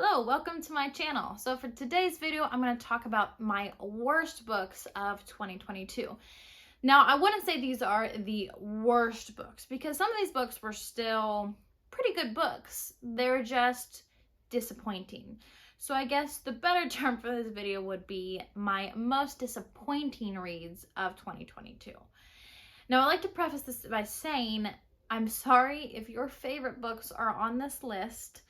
Hello, welcome to my channel. So for today's video, I'm going to talk about my worst books of 2022. Now, I wouldn't say these are the worst books because some of these books were still pretty good books. They're just disappointing. So I guess the better term for this video would be my most disappointing reads of 2022. Now, I'd like to preface this by saying I'm sorry if your favorite books are on this list.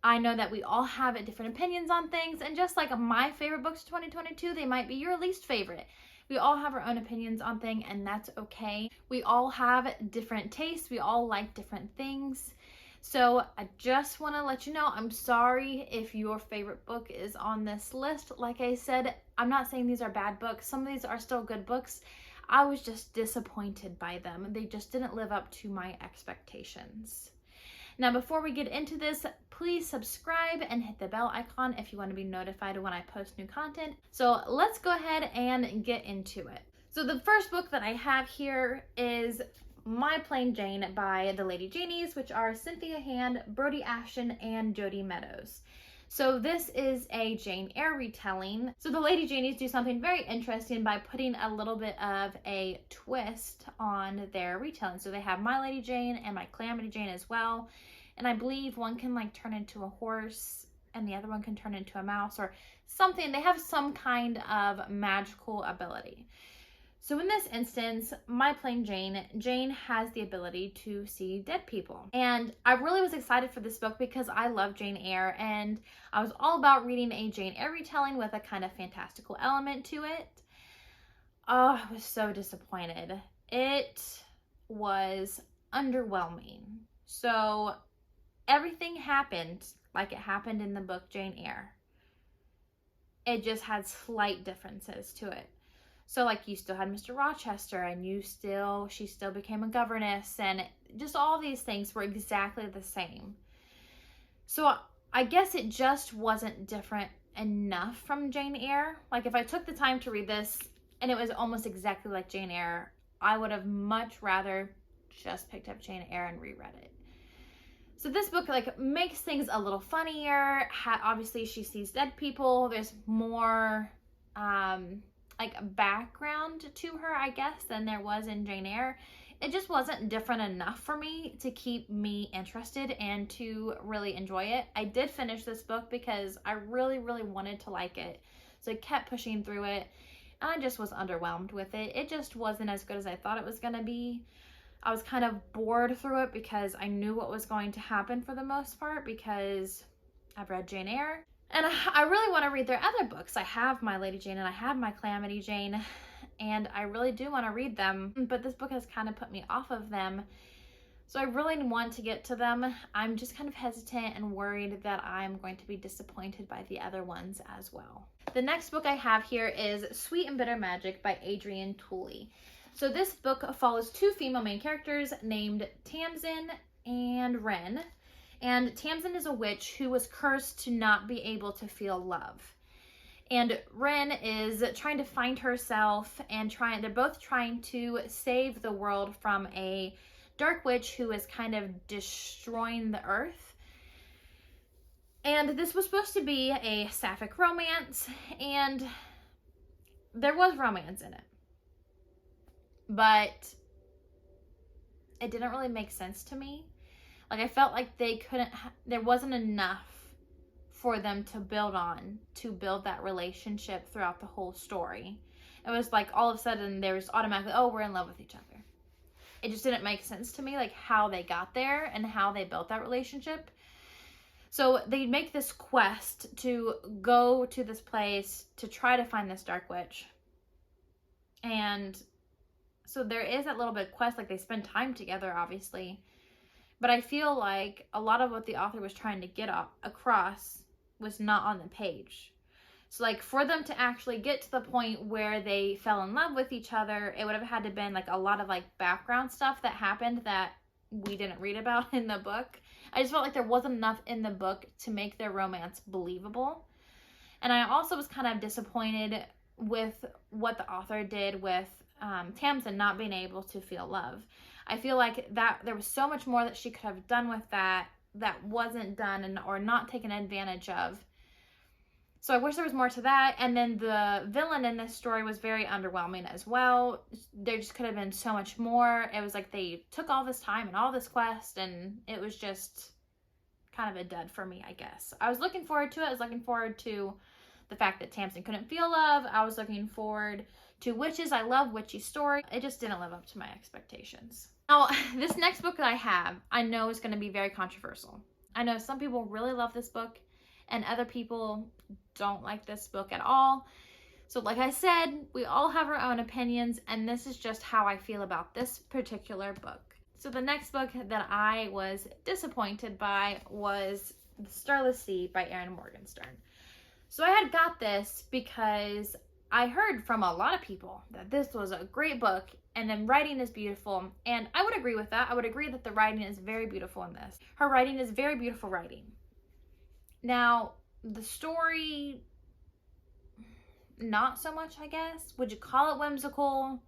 I know that we all have different opinions on things, and just like my favorite books of 2022, they might be your least favorite. We all have our own opinions on things, and that's okay. We all have different tastes. We all like different things. So I just want to let you know, I'm sorry if your favorite book is on this list. Like I said, I'm not saying these are bad books. Some of these are still good books. I was just disappointed by them. They just didn't live up to my expectations. Now, before we get into this, please subscribe and hit the bell icon if you want to be notified when I post new content. So let's go ahead and get into it. So the first book that I have here is My Plain Jane by the Lady Janeys, which are Cynthia Hand, Brody Ashton, and Jody Meadows. So this is a Jane Eyre retelling. So the Lady Janeys do something very interesting by putting a little bit of a twist on their retelling. So they have My Lady Jane and My Calamity Jane as well. And I believe one can like turn into a horse and the other one can turn into a mouse or something. They have some kind of magical ability. So in this instance, My Plain Jane, Jane has the ability to see dead people. And I really was excited for this book because I love Jane Eyre and I was all about reading a Jane Eyre retelling with a kind of fantastical element to it. Oh, I was so disappointed. It was underwhelming. So everything happened like it happened in the book Jane Eyre. It just had slight differences to it. So like you still had Mr. Rochester and she still became a governess and just all these things were exactly the same. So I guess it just wasn't different enough from Jane Eyre. Like if I took the time to read this and it was almost exactly like Jane Eyre, I would have much rather just picked up Jane Eyre and reread it. So this book like makes things a little funnier. Obviously she sees dead people. There's more like background to her, I guess, than there was in Jane Eyre. It just wasn't different enough for me to keep me interested and to really enjoy it. I did finish this book because I really, really wanted to like it. So I kept pushing through it and I just was underwhelmed with it. It just wasn't as good as I thought it was going to be. I was kind of bored through it because I knew what was going to happen for the most part because I've read Jane Eyre. And I really want to read their other books. I have My Lady Jane and I have My Calamity Jane, and I really do want to read them, but this book has kind of put me off of them. So I really want to get to them. I'm just kind of hesitant and worried that I'm going to be disappointed by the other ones as well. The next book I have here is Sweet and Bitter Magic by Adrienne Tooley. So this book follows two female main characters named Tamsin and Wren. And Tamsin is a witch who was cursed to not be able to feel love. And Wren is trying to find herself and they're both trying to save the world from a dark witch who is kind of destroying the earth. And this was supposed to be a sapphic romance, and there was romance in it. But it didn't really make sense to me. Like I felt like there wasn't enough for them to build that relationship throughout the whole story. It was like all of a sudden there was automatically, oh, we're in love with each other. It just didn't make sense to me, like how they got there and how they built that relationship. So they make this quest to go to this place to try to find this dark witch. And so there is that little bit of quest, like they spend time together, obviously. But I feel like a lot of what the author was trying to get across was not on the page. So like for them to actually get to the point where they fell in love with each other, it would have had to been like a lot of like background stuff that happened that we didn't read about in the book. I just felt like there wasn't enough in the book to make their romance believable. And I also was kind of disappointed with what the author did with Tamsin not being able to feel love. I feel like that there was so much more that she could have done with that that wasn't done and or not taken advantage of. So I wish there was more to that. And then the villain in this story was very underwhelming as well. There just could have been so much more. It was like they took all this time and all this quest, and it was just kind of a dud for me, I guess. I was looking forward to it. I was looking forward to the fact that Tamsin couldn't feel love. I was looking forward to witches. I love witchy story. It just didn't live up to my expectations. Now, this next book that I have, I know is going to be very controversial. I know some people really love this book and other people don't like this book at all. So like I said, we all have our own opinions, and this is just how I feel about this particular book. So the next book that I was disappointed by was Starless C by Erin Morgenstern. So I had got this because I heard from a lot of people that this was a great book and the writing is beautiful, and I would agree with that. I would agree that the writing is very beautiful in this. Her writing is very beautiful writing. Now, the story, not so much, I guess. Would you call it whimsical?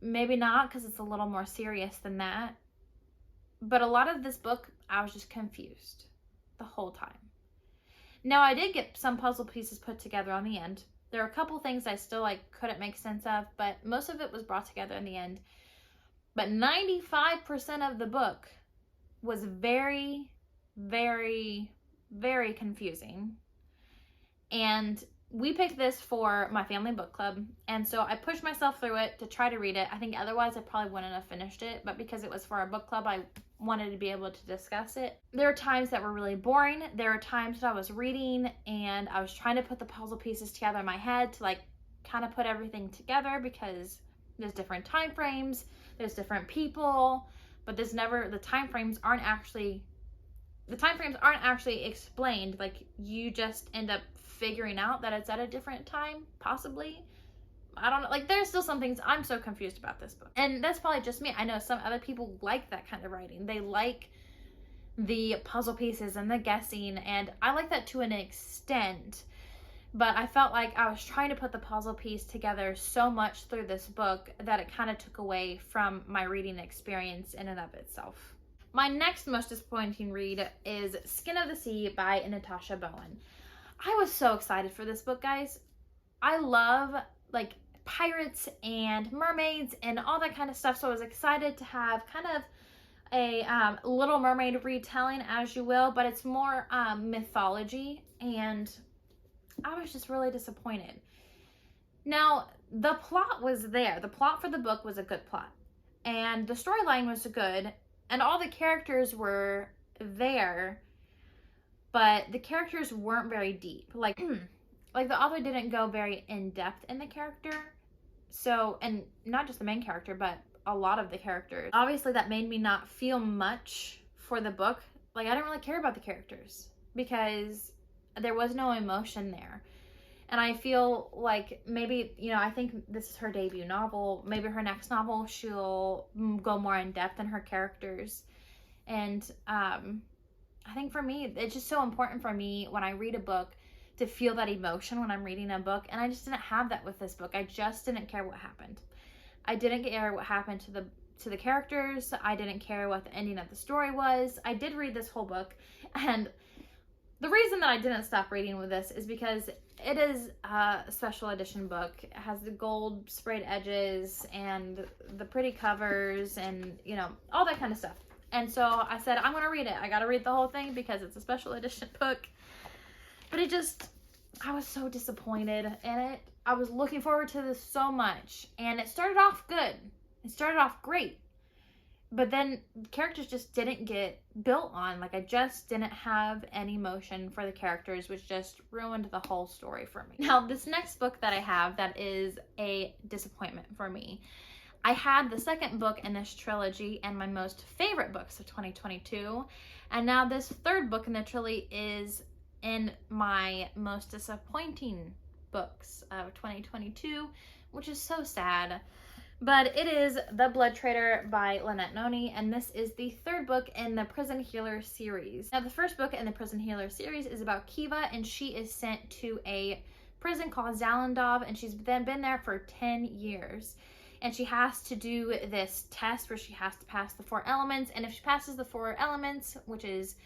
Maybe not, because it's a little more serious than that. But a lot of this book, I was just confused the whole time. Now, I did get some puzzle pieces put together on the end. There are a couple things I still couldn't make sense of, but most of it was brought together in the end. But 95% of the book was very, very, very confusing. And we picked this for my family book club, and so I pushed myself through it to try to read it. I think otherwise I probably wouldn't have finished it, but because it was for our book club, I wanted to be able to discuss it. There were times that were really boring. There were times that I was reading and I was trying to put the puzzle pieces together in my head to kind of put everything together, because there's different time frames, there's different people, but there's never, the time frames aren't actually explained. You just end up figuring out that it's at a different time, possibly. I don't know. There's still some things I'm so confused about this book. And that's probably just me. I know some other people like that kind of writing. They like the puzzle pieces and the guessing, and I like that to an extent. But I felt like I was trying to put the puzzle piece together so much through this book that it kind of took away from my reading experience in and of itself. My next most disappointing read is Skin of the Sea by Natasha Bowen. I was so excited for this book, guys. I love pirates and mermaids and all that kind of stuff, so I was excited to have kind of a Little Mermaid retelling, as you will, but it's more mythology, and I was just really disappointed. Now, the plot was there. The plot for the book was a good plot, and the storyline was good, and all the characters were there, but the characters weren't very deep. The author didn't go very in-depth in the character. So, and not just the main character, but a lot of the characters. Obviously, that made me not feel much for the book. I didn't really care about the characters because there was no emotion there. And I feel like maybe, I think this is her debut novel. Maybe her next novel, she'll go more in depth in her characters. And I think for me, it's just so important for me when I read a book to feel that emotion when I'm reading a book. And I just didn't have that with this book. I just didn't care what happened. I didn't care what happened to the characters. I didn't care what the ending of the story was. I did read this whole book, and the reason that I didn't stop reading with this is because it is a special edition book. It has the gold sprayed edges and the pretty covers and, all that kind of stuff. And so I said, I'm going to read it. I got to read the whole thing because it's a special edition book. But I was so disappointed in it. I was looking forward to this so much. And it started off good. It started off great. But then the characters just didn't get built on. I just didn't have any emotion for the characters, which just ruined the whole story for me. Now, this next book that I have that is a disappointment for me. I had the second book in this trilogy and my most favorite books of 2022. And now this third book in the trilogy is in my most disappointing books of 2022, which is so sad. But it is The Blood Trader by Lynette Noni, and this is the third book in the Prison Healer series. Now, the first book in the Prison Healer series is about Kiva, and she is sent to a prison called Zalandov, and she's then been there for 10 years. and she has to do this test where she has to pass the 4 elements, and if she passes the 4 elements, which is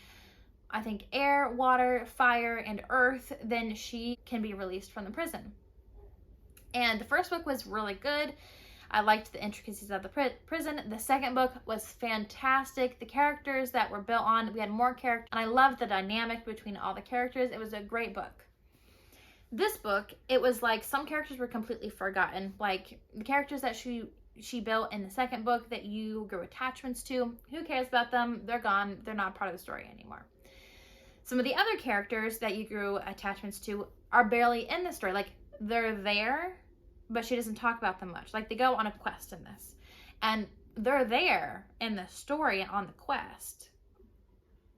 I think air, water, fire, and earth, then she can be released from the prison. And the first book was really good. I liked the intricacies of the prison. The second book was fantastic. The characters that were built on, we had more characters, and I loved the dynamic between all the characters. It was a great book. This book, it was like some characters were completely forgotten. Like the characters that she built in the second book that you grew attachments to, who cares about them? They're gone. They're not part of the story anymore. Some of the other characters that you grew attachments to are barely in the story. Like they're there, but she doesn't talk about them much. Like they go on a quest in this, and they're there in the story and on the quest,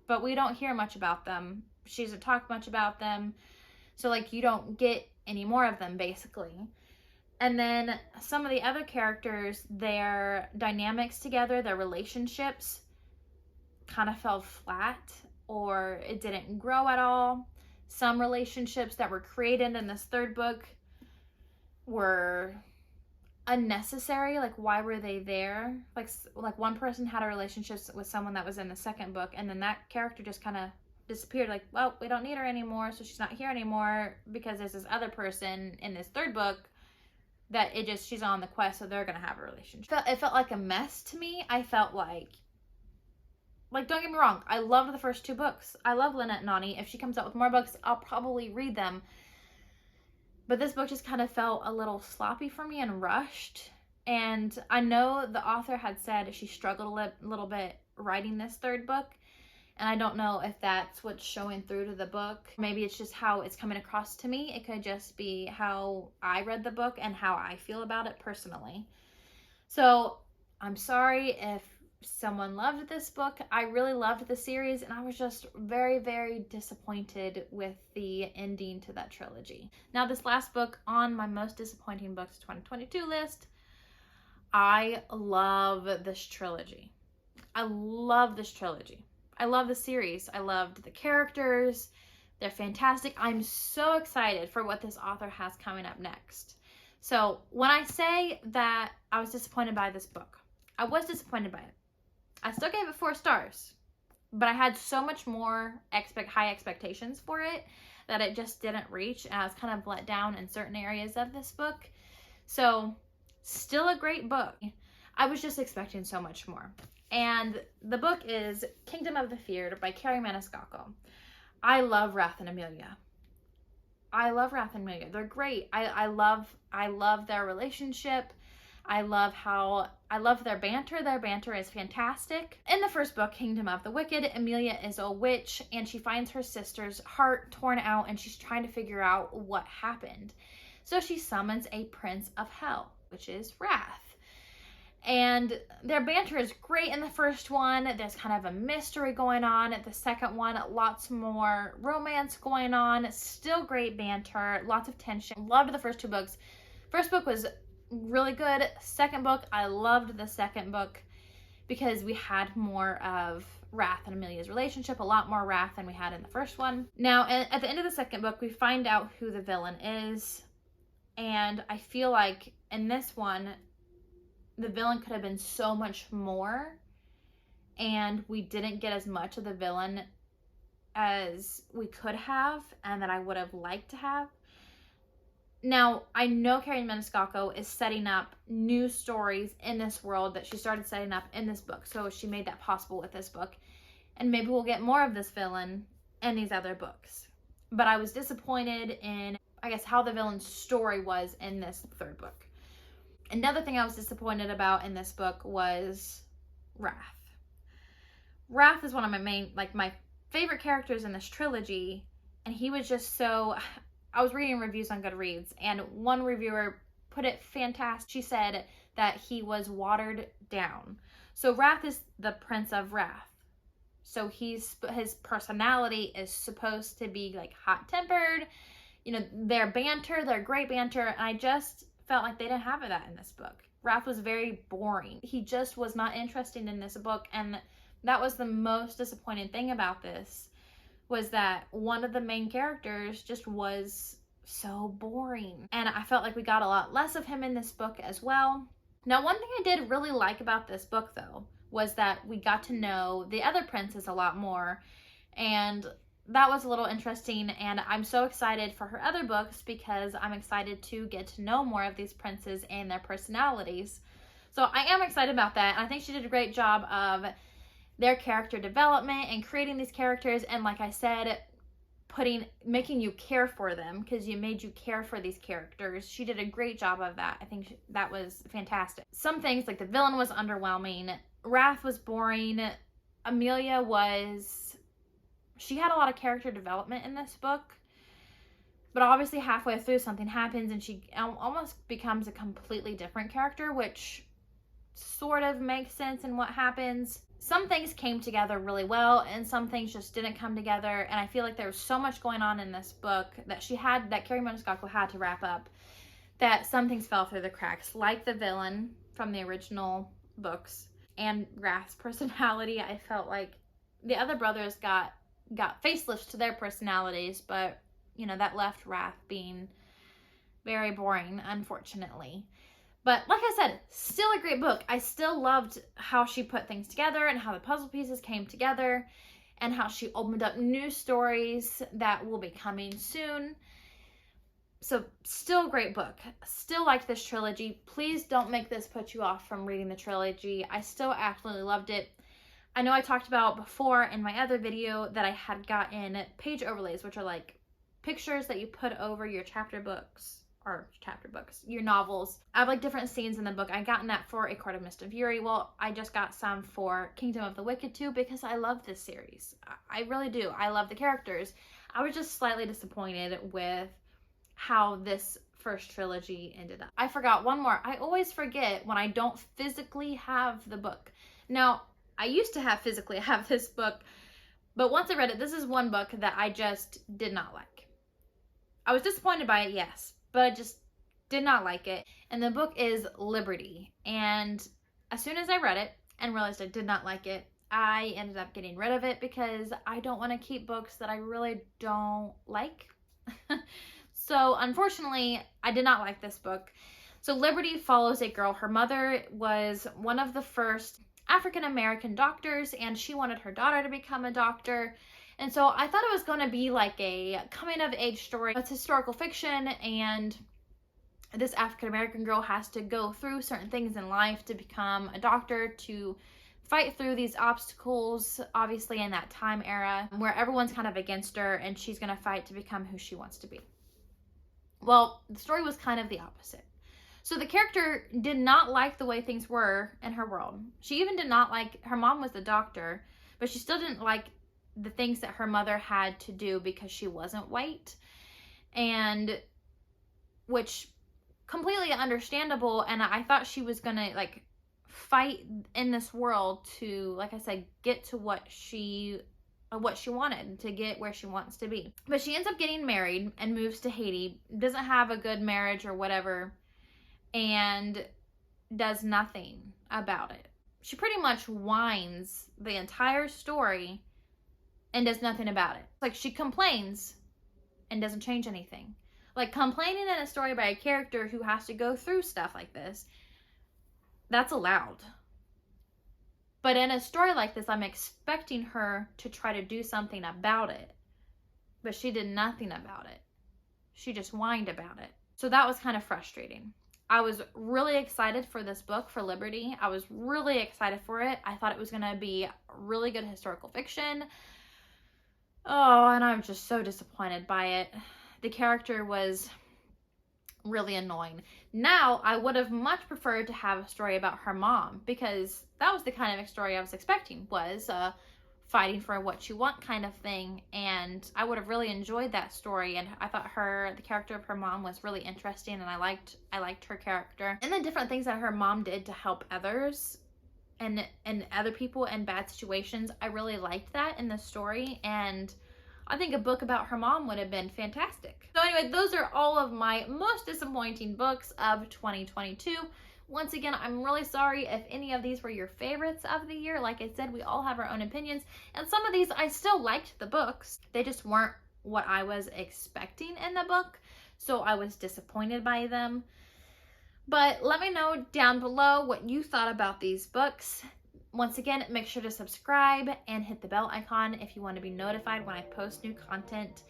but we don't hear much about them. She doesn't talk much about them. So like you don't get any more of them basically. And then some of the other characters, their dynamics together, their relationships kind of fell flat, or it didn't grow at all. Some relationships that were created in this third book were unnecessary. Like why were they there? Like one person had a relationship with someone that was in the second book, and then that character just kind of disappeared. Like, well, we don't need her anymore, so she's not here anymore because there's this other person in this third book that she's on the quest, so they're gonna have a relationship. It felt like a mess to me. I felt like don't get me wrong, I loved the first 2 books. I love Lynette Nani. If she comes out with more books, I'll probably read them. But this book just kind of felt a little sloppy for me and rushed. And I know the author had said she struggled a little bit writing this third book. And I don't know if that's what's showing through to the book. Maybe it's just how it's coming across to me. It could just be how I read the book and how I feel about it personally. So I'm sorry if someone loved this book. I really loved the series, and I was just very, very disappointed with the ending to that trilogy. Now, this last book on my most disappointing books 2022 list, I love this trilogy. I love this trilogy. I love the series. I loved the characters. They're fantastic. I'm so excited for what this author has coming up next. So when I say that I was disappointed by this book, I was disappointed by it. I still gave it 4 stars, but I had so much more high expectations for it that it just didn't reach, and I was kind of let down in certain areas of this book. So still a great book. I was just expecting so much more. And the book is Kingdom of the Feared by Kerri Maniscalco. I love Wrath and Amelia. I love Wrath and Amelia. They're great. I love their relationship. I love their banter. Their banter is fantastic. In the first book, Kingdom of the Wicked, Amelia is a witch, and she finds her sister's heart torn out, and she's trying to figure out what happened. So she summons a prince of hell, which is Wrath. And their banter is great in the first one. There's kind of a mystery going on. The second one, lots more romance going on. Still great banter, lots of tension. Loved the first 2 books. First book was really good. Second book, I loved the second book because we had more of Wrath and Amelia's relationship, a lot more Wrath than we had in the first one. Now, at the end of the second book, we find out who the villain is. And I feel like in this one, the villain could have been so much more, and we didn't get as much of the villain as we could have and that I would have liked to have. Now, I know Kerri Maniscalco is setting up new stories in this world that she started setting up in this book, so she made that possible with this book, and maybe we'll get more of this villain in these other books. But I was disappointed in, I guess, how the villain's story was in this third book. Another thing I was disappointed about in this book was Wrath. Wrath is one of my favorite characters in this trilogy, and he was just so... I was reading reviews on Goodreads, and one reviewer put it fantastic. She said that he was watered down. So Wrath is the Prince of Wrath. So his personality is supposed to be like hot-tempered. You know, their banter, their great banter, and I just felt like they didn't have that in this book. Wrath was very boring. He just was not interesting in this book, and that was the most disappointing thing about this, was that one of the main characters just was so boring. And I felt like we got a lot less of him in this book as well. Now, one thing I did really like about this book, though, was that we got to know the other princes a lot more, and that was a little interesting, and I'm so excited for her other books because I'm excited to get to know more of these princes and their personalities. So I am excited about that, and I think she did a great job of their character development and creating these characters, and like I said, making you care for them, because you made you care for these characters. She did a great job of that. I think that was fantastic. Some things, like the villain was underwhelming, Wrath was boring, Amelia she had a lot of character development in this book, but obviously halfway through something happens and she almost becomes a completely different character, which sort of makes sense in what happens. Some things came together really well and some things just didn't come together, and I feel like there was so much going on in this book that Carrie Monoskako had to wrap up, that some things fell through the cracks, like the villain from the original books and Wrath's personality. I felt like the other brothers got facelifts to their personalities, but you know, that left Wrath being very boring, unfortunately. But like I said, still a great book. I still loved how she put things together and how the puzzle pieces came together and how she opened up new stories that will be coming soon. So still a great book. Still liked this trilogy. Please don't make this put you off from reading the trilogy. I still absolutely loved it. I know I talked about before in my other video that I had gotten page overlays, which are like pictures that you put over your your novels. I have like different scenes in the book. I gotten that for A Court of Mist and Fury. Well, I just got some for Kingdom of the Wicked too, because I love this series. I really do. I love the characters. I was just slightly disappointed with how this first trilogy ended up. I forgot one more. I always forget when I don't physically have the book. Now, I used to physically have this book, but once I read it, this is one book that I just did not like. I was disappointed by it, yes, but I just did not like it. And the book is Liberty. And as soon as I read it and realized I did not like it, I ended up getting rid of it because I don't want to keep books that I really don't like. So unfortunately, I did not like this book. So Liberty follows a girl. Her mother was one of the first African-American doctors, and she wanted her daughter to become a doctor. And so I thought it was going to be like a coming-of-age story. It's historical fiction, and this African-American girl has to go through certain things in life to become a doctor, to fight through these obstacles, obviously in that time era, where everyone's kind of against her, and she's going to fight to become who she wants to be. Well, the story was kind of the opposite. So the character did not like the way things were in her world. She even did not like, her mom was the doctor, but she still didn't like the things that her mother had to do because she wasn't white, and which completely understandable. And I thought she was gonna like fight in this world to, like I said, get to what she wanted, to get where she wants to be. But she ends up getting married and moves to Haiti, doesn't have a good marriage or whatever, and does nothing about it. She pretty much whines the entire story and does nothing about it. Like, she complains and doesn't change anything. Like, complaining in a story by a character who has to go through stuff like this, that's allowed. But in a story like this, I'm expecting her to try to do something about it. But she did nothing about it. She just whined about it. So that was kind of frustrating. I was really excited for this book, for Liberty. I was really excited for it. I thought it was going to be really good historical fiction. Oh, and I'm just so disappointed by it. The character was really annoying. Now, I would have much preferred to have a story about her mom, because that was the kind of story I was expecting, was fighting for what you want kind of thing, and I would have really enjoyed that story. And I thought the character of her mom was really interesting, and I liked her character and the different things that her mom did to help others and other people in bad situations. I really liked that in the story, and I think a book about her mom would have been fantastic. So anyway, those are all of my most disappointing books of 2022. Once again, I'm really sorry if any of these were your favorites of the year. Like I said, we all have our own opinions, and some of these I still liked the books. They just weren't what I was expecting in the book, so I was disappointed by them. But let me know down below what you thought about these books. Once again, make sure to subscribe and hit the bell icon if you want to be notified when I post new content.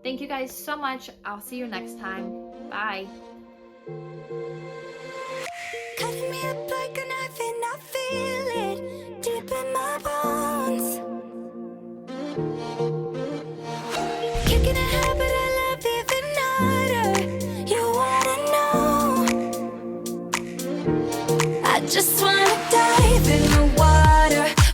Thank you guys so much. I'll see you next time. Bye. Cutting me up like a knife and I feel it deep in my bones. Kicking a habit I love even harder. You wanna know? I just